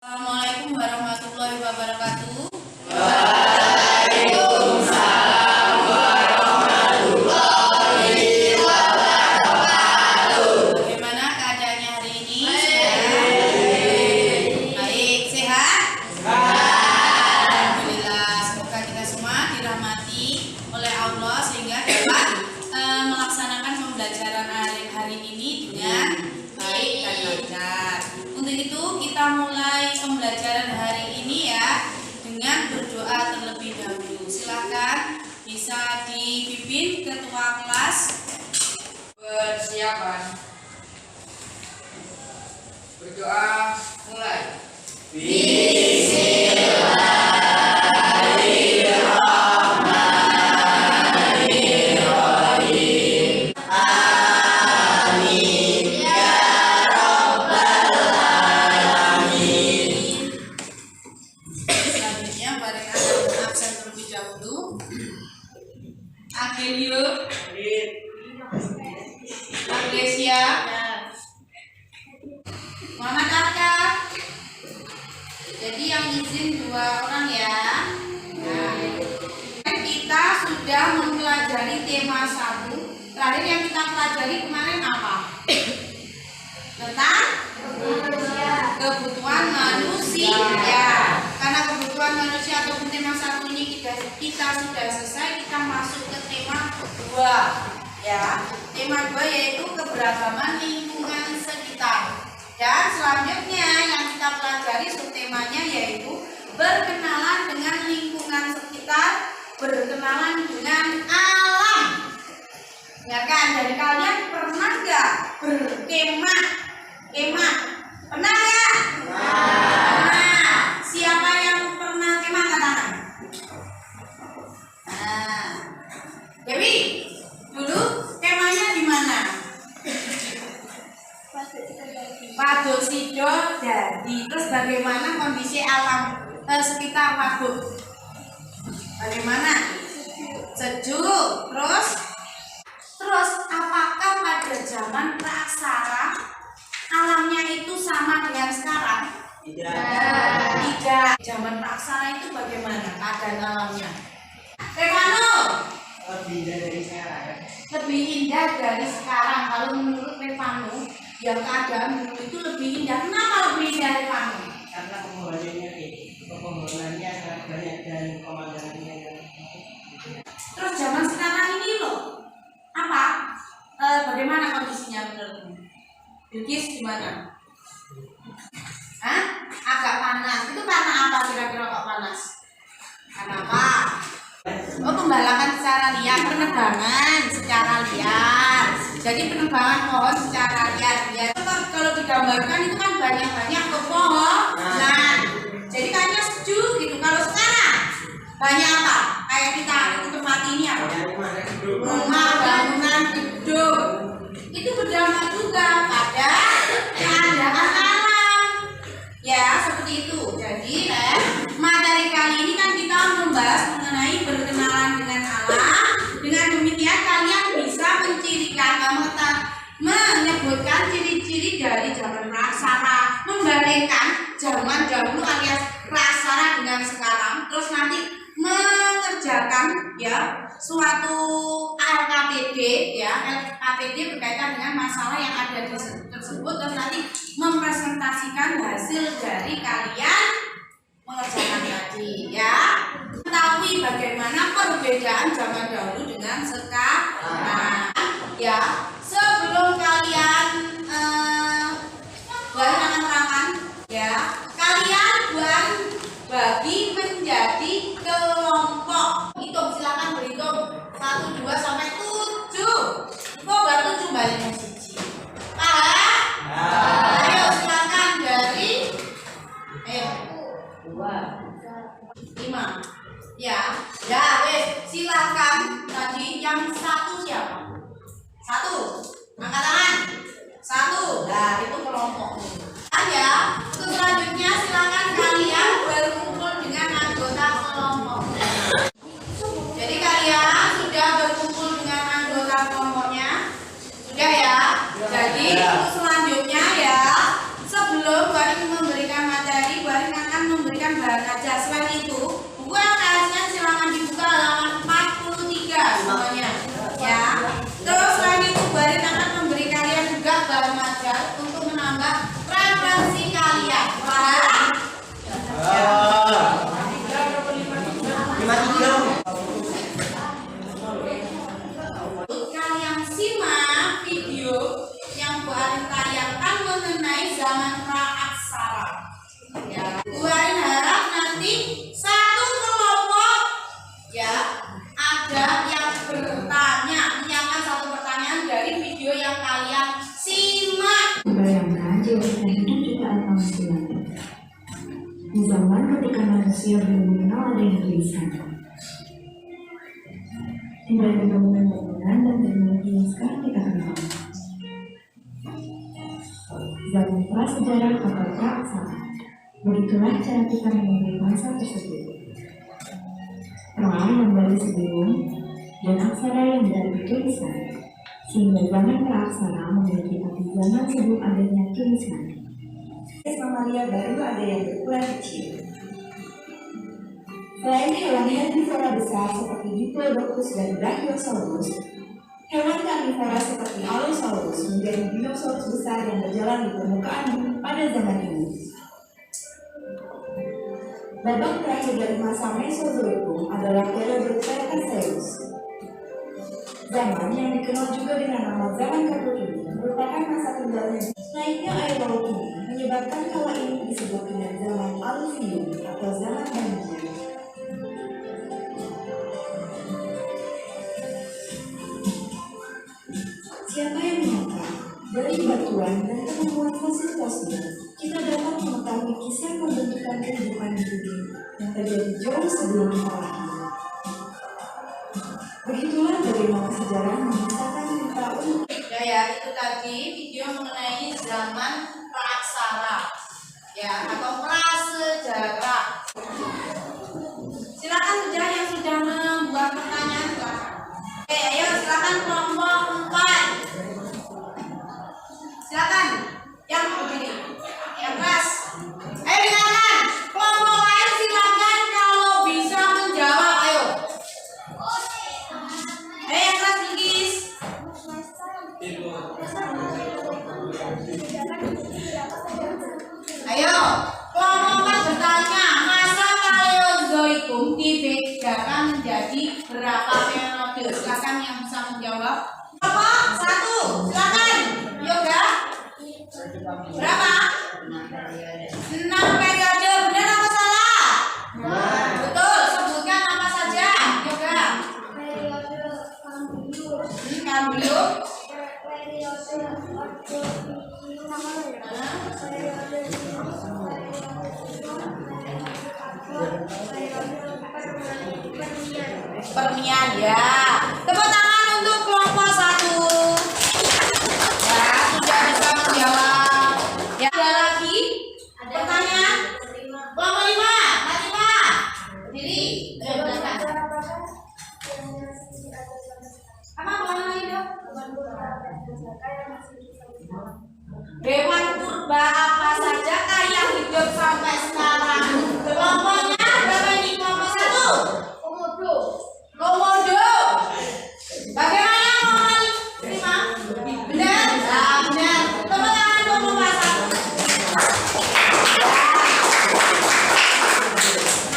Assalamualaikum warahmatullahi wabarakatuh. Waalaikumsalam warahmatullahi wabarakatuh. Bagaimana keadaannya hari ini? Baik, sehat? Alhamdulillah. Semoga kita semua dirahmati oleh Allah sehingga dapat melaksanakan pembelajaran hari ini dengan baik dan lancar. Untuk itu kita mulai pembelajaran hari ini ya dengan berdoa terlebih dahulu. Silakan bisa dipimpin ketua kelas. Persiapan. Berdoa mulai. Bismillahirrahmanirrahim. Amin ya rabbal alamin. Selanjutnya bareng anak absen terlebih dahulu. Agelio, Aglesia, Muhammad Arka. Jadi yang izin 2 orang ya. Nah, kita sudah mempelajari tema 1. Terakhir yang kita pelajari kemarin apa? Tentang kebutuhan manusia. Karena kebutuhan manusia ataupun tema 1 ini kita sudah selesai, kita masuk ke tema 2 ya. Tema 2 yaitu keberagaman lingkungan sekitar. Dan selanjutnya yang kita pelajari subtemanya yaitu berkenalan dengan lingkungan sekitar, berkenalan dengan alam. Ya kan, dari kalian pernah nggak berkemah? Pernah ya? Nah, siapa yang pernah kemah angkat tangan? Nah, Dewi, dulu kemahnya di mana? Waduk Sido Dadi. Terus bagaimana kondisi alam sekitar waduk? Bagaimana? Sejuk. Terus apakah pada zaman praksara alamnya itu sama dengan sekarang? Tidak. Zaman praksara itu bagaimana keadaan alamnya? Revano? Lebih indah dari sekarang. Kalau menurut Revano, yang keadaan dulu itu lebih indah. Kenapa lebih indah, Revano? Karena pepohonannya sangat banyak dan pemandangannya yang Terus zaman sekarang ini loh, apa? Bagaimana kondisinya menurutmu? Bilkis gimana? Hah? Agak panas. Itu karena apa kira-kira kok panas? Karena apa? Oh, pembalakan secara liar, penebangan secara liar. Jadi penebangan pohon secara liar. Kalau digambarkan itu kan banyak-banyak pepohonan. Jadi kayaknya sejuk gitu. Kalau sekarang banyak apa? Kayak kita di tempat ini apa? Rumah, bangunan, gedung. Itu berdampak juga pada keadaan alam. Ya, seperti itu. Jadi, materi kali ini kan kita membahas mengenai berkenalan dengan alam. Dengan demikian kalian bisa menyebutkan ciri-ciri dari zaman praksara, membandingkan zaman dahulu alias praksara dengan sekarang. Terus nanti mengerjakan ya suatu LKPD ya, LKPD berkaitan dengan masalah yang ada di tersebut. Terus nanti mempresentasikan hasil dari kalian mengerjakan tadi ya. Ketahui bagaimana perbedaan zaman dahulu dengan sekarang ya. Sebelum kalian buat tangan ya, kalian buat bagi menjadi kelompok. Hitung, silakan berhitung 1, 2 sampai 7. Kok baru 7 baliknya siji. Ayo silakan dari 5. Ya, wes silakan. Tadi yang 1 siapa? 1. Angkat tangan. 1. Nah, itu kelompok. Ya, untuk selanjutnya silakan kalian berkumpul dengan anggota kelompok. Jadi kalian sudah berkumpul dengan anggota kelompoknya? Sudah ya? Jadi untuk selanjutnya ya, sebelum Mbak memberikan materi, Mbak Karena jika hidup jutaan tahun silam, di zaman ketika manusia belum mengenal adanya tulisan, tidak ada bangunan dan teknologi yang sekarang kita kenal. Zaman prasejarah atau praaksara, begitulah cara kita mengenai bangsa tersebut. Pra yang dari sebelum dan aksara yang dari tulisan, sehingga zaman praaksara memiliki arti zaman sebelum adanya tulisan. Mamalia baru ada yang berukuran kecil. Selain hewan herbivora besar seperti Diplodocus dan Brachiosaurus, hewan karnivora seperti Allosaurus menjadi dinosaurus besar yang berjalan di permukaan bumi pada zaman ini. Babak terakhir dari masa Mesozoikum adalah periode Cretaceous. Zaman yang dikenal juga dengan nama zaman kapur ini merupakan masa tinggalnya. Naiknya air laut ini menyebabkan kala ini disebut dengan zaman Alluvium atau zaman banjir. Siapa yang menyangka dari batuan dan penemuan fosil-fosil kita dapat mengetahui kisah pembentukan kehidupan di bumi yang terjadi jauh sebelum kita lahir. Begitulah bagaimana sejarah menciptakan kita untuk Ya, itu tadi video mengenai zaman praaksara ya atau prasejarah. Silakan yang sudah membuat pertanyaan silakan. Oke, ayo silakan kelompok 4. Silakan yang begini, yang kelas. Ayo silakan kelompok lain silakan kalau bisa menjawab. Ayo yang kelas Bilkis. Ayo, kelompok bertanya, masa Paleozoikum dibedakan menjadi berapa periode? Silakan yang bisa menjawab. Kelompok 1, silakan. Yoga. Berapa? 6 periode. Benar apa salah? Betul. Sebutkan apa saja. Yoga. Kambrium. Permian ya. Tepuk tangan untuk kelompok 1. Ya, sudah bisa menjawab. Ya, ada lagi? Pertanyaan? Kelompok 5. Fatima. Berdiri. Apa lagi, Dok? Hewan purba apa saja yang hidup sampai sekarang? Kelompoknya berapa ini? Kelompok 1. Komodo. Bagaimana Muhammad 5? Benar? Nah, benar. Tepuk tangan kelompok 1.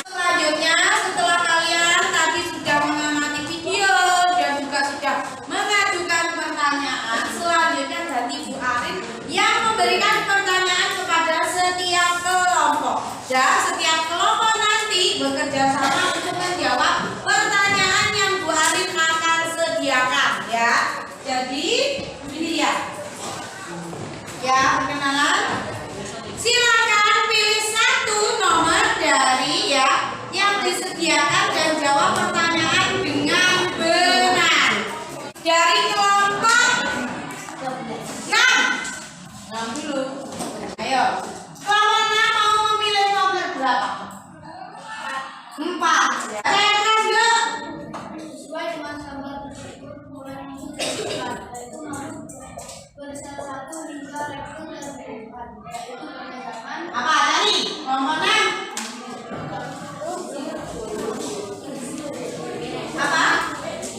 Selanjutnya, setelah kalian tadi sudah mengamati video dan juga sudah mengajukan pertanyaan, selanjutnya ganti Bu Arin yang memberikan pertanyaan kepada setiap kelompok. Dan setiap kelompok nanti bekerja sama untuk menjawab pertanyaan yang Bu Arin akan sediakan ya. Jadi ini dia. Ya, perkenalan. Silakan pilih satu nomor dari ya yang disediakan dan jawab pertanyaan dengan benar. Dari kelompok 6 dulu. Ayo. Kelompok 6 mau memilih nomor berapa? 4. Saya kelas yuk. Sesuai dengan gambar tersebut mulai menunjukkan yaitu nomor bersama 1 hingga rektur dan 4 yaitu pada zaman Apa tadi? Kelompok 6. Apa?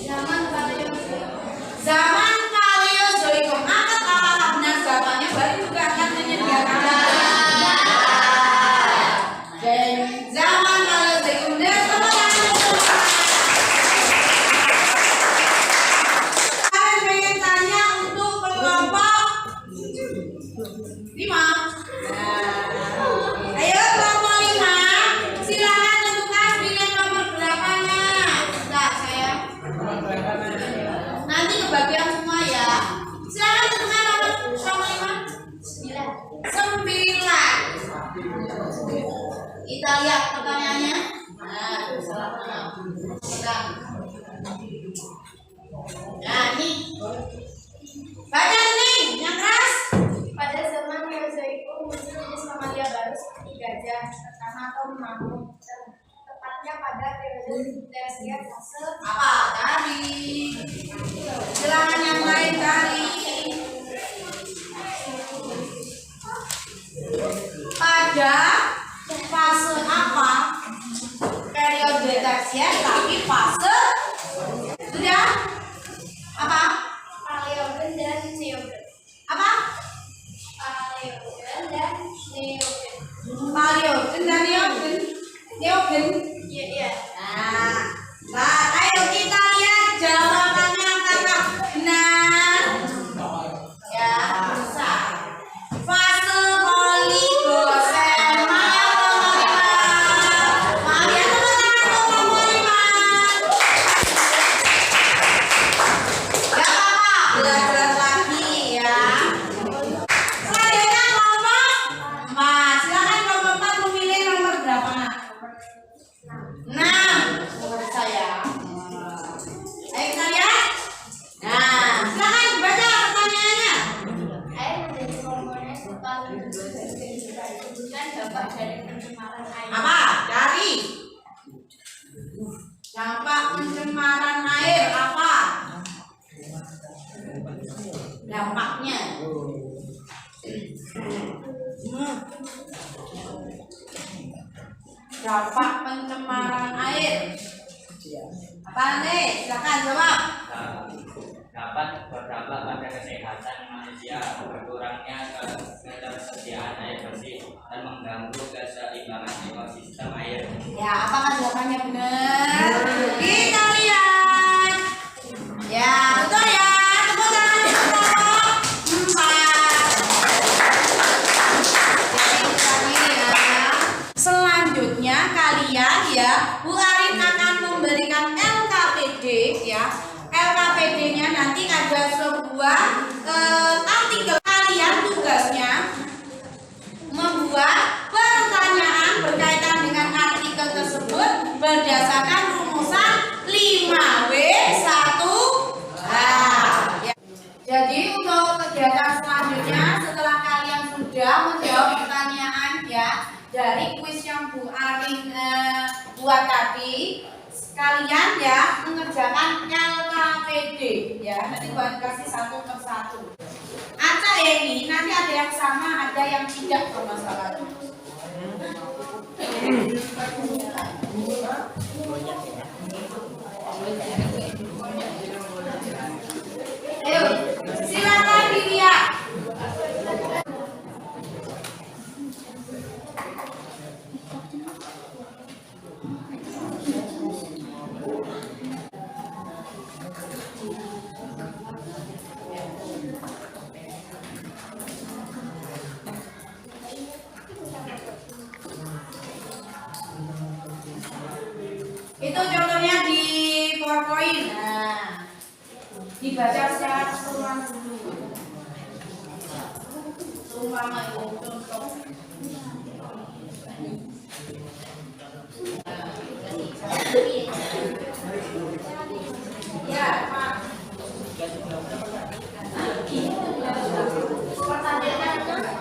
zaman Paleozoikum. Zaman Paleozoikum. Angkat apakah benar jawabannya? Baru juga akan menyediakan. Dan zaman Paleozoikum. Dan kalian pengen tanya untuk kelompok 5. Ayo kelompok 5. Silakan tentukan pilih nomor berapanya. Nah, saya nanti kebagian semua ya. Silakan tentukan nomor 5. 9. Kita lihat pertanyaannya. Nah, salah enam. Pegang. Nah, nih. Baca nih, yang keras. Pada zaman Mesozoikum muncul jenis mamalia baru seperti gajah, ternak atau mamut. Tepatnya pada periode Tersier fase Apa? Cari. Silakan yang lain cari. Pada fase apa? Periode Tersier tapi fase sudah apa? Paleogen dan Neogen. Apa? Paleogen dan Neogen. Paleogen dan Neogen. Neogen. Iya. Nah, ayo kita lihat jawabannya apakah benar? Ya, bisa. Fase oligosen. Maaf ya teman-teman, ya Pak, belajar lagi ya. Selanjutnya kelompok 4. Silakan kelompok 4 memilih nomor berapa? 6 menurut saya. Ayo kita lihat. Nah, silakan baca pertanyaannya. Air menjadi komponen paling bukan dampak dari pencemaran air. Apa? Cari. Dampak pencemaran air apa? Dampaknya. Dampak pencemaran air. Apa nih? Silakan jawab. Dapat berdampak pada kesehatan manusia, berkurangnya ketersediaan air bersih, dan mengganggu keseimbangan ekosistem air. Ya, apakah jawabannya benar? Kita lihat. Ya, betul ya. Tepuk tangan untuk kelompok 4. Jadi ya. Selanjutnya kalian ya, Bu Arin akan memberikan LKPD ya. LKPD-nya nanti ada sebuah artikel. Kalian tugasnya membuat pertanyaan berkaitan dengan artikel tersebut berdasarkan rumusan 5W1H. Ya. Jadi untuk kegiatan selanjutnya setelah kalian sudah menjawab pertanyaan ya dari kuis yang Bu Arin buat tadi, kalian ya mengerjakan LKPD ya. Nanti buat kasih satu per satu. Acak ya ini nanti ada yang sama, ada yang tidak permasalahan. Ayo, silakan dilihat. Itu contohnya di PowerPoint. Nah, dibaca secara keseluruhan dulu. Umpama itu contoh. Ya, Pak. Pertanyaannya tipis.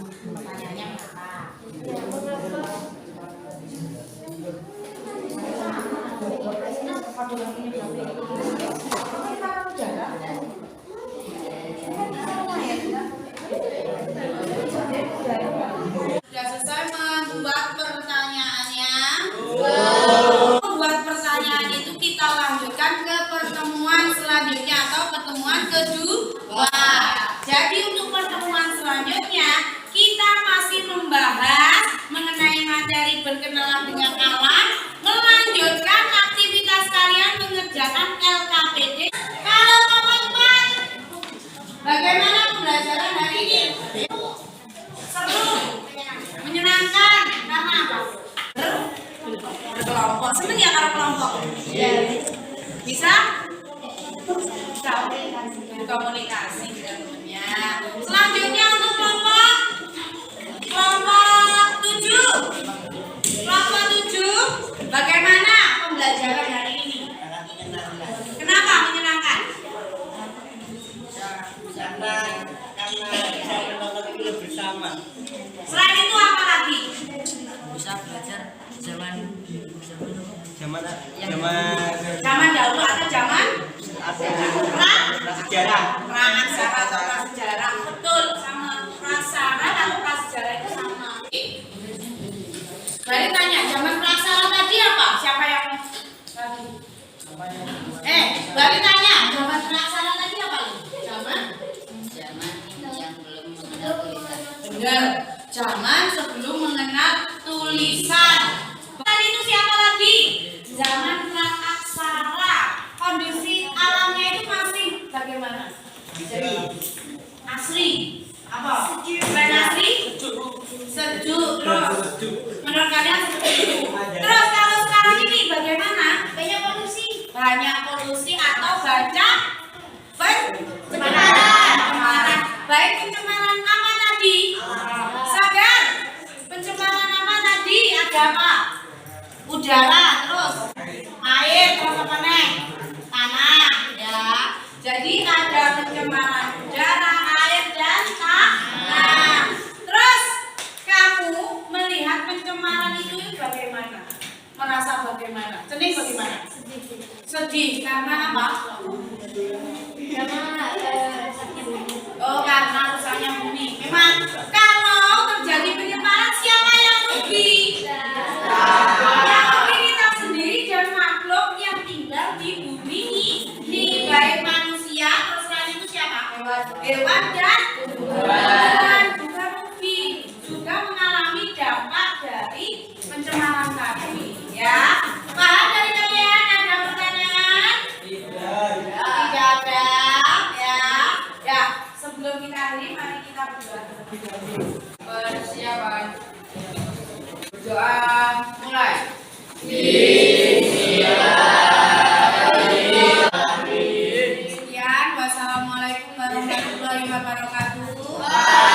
Pertanyaannya apa? Sudah selesai membuat pertanyaannya? Membuat pertanyaan itu kita lanjutkan ke pertemuan selanjutnya atau pertemuan kedua. Jadi untuk pertemuan selanjutnya kita masih membahas mengenai materi berkenalan dengan alam, melanjutkan aktivitas kalian mengerjakan LKPD. Kalau teman-teman, bagaimana pembelajaran hari ini? Seru, menyenangkan, karena apa? Berkelompok. Seneng ya kalau kelompok? Iya. Bisa? Komunikasi tentunya. Selanjutnya untuk kelompok 7. Kelompok 7, bagaimana pembelajaran hari ini? Kenapa menyenangkan? Karena bisa menonton film bersama. Selain itu apa lagi? Bisa belajar zaman Zaman dahulu atau zaman sejarah. prasejarah atau prasejarah, betul, sama prasarat atau prasejarah itu sama. Balik tanya, zaman prasarat tadi apa? Siapa yang tadi? Balik tanya, zaman prasarat tadi apa? Zaman yang belum mengenal tulisan. benar, zaman sebelum mengenal tulisan. Tadi itu siapa lagi? Zaman praaksara. Kondisi alamnya itu masih bagaimana? Asri. Apa? Bukan asri? Sejuk. Terus menurut kalian sejuk. Terus kalau sekarang ini bagaimana? Banyak polusi. Banyak polusi atau banyak pencemaran. Baik pencemaran apa tadi? Sadar. Pencemaran apa tadi? Ada apa? Udara, terus air, terus apa nih? Tanah, ya. Jadi ada pencemaran udara, air, dan tanah. Terus kamu melihat pencemaran itu bagaimana? Merasa bagaimana? Cening bagaimana? Sedih. Karena apa? Oh, karena rusaknya bumi. Memang kalau terjadi pencemaran siapa yang rugi? Yang rugi kita sendiri dan makhluk yang tinggal di bumi ini. Baik manusia, terus lain itu siapa? Hewan dan tumbuhan juga rugi, juga mengalami dampak dari pencemaran tadi. Ya, paham dari kalian? Ada pertanyaan? Tidak ada. Ya. Sebelum kita akhiri, mari kita berdoa. Persiapan. Berdoa mulai. Sekian, wassalamualaikum warahmatullahi wabarakatuh.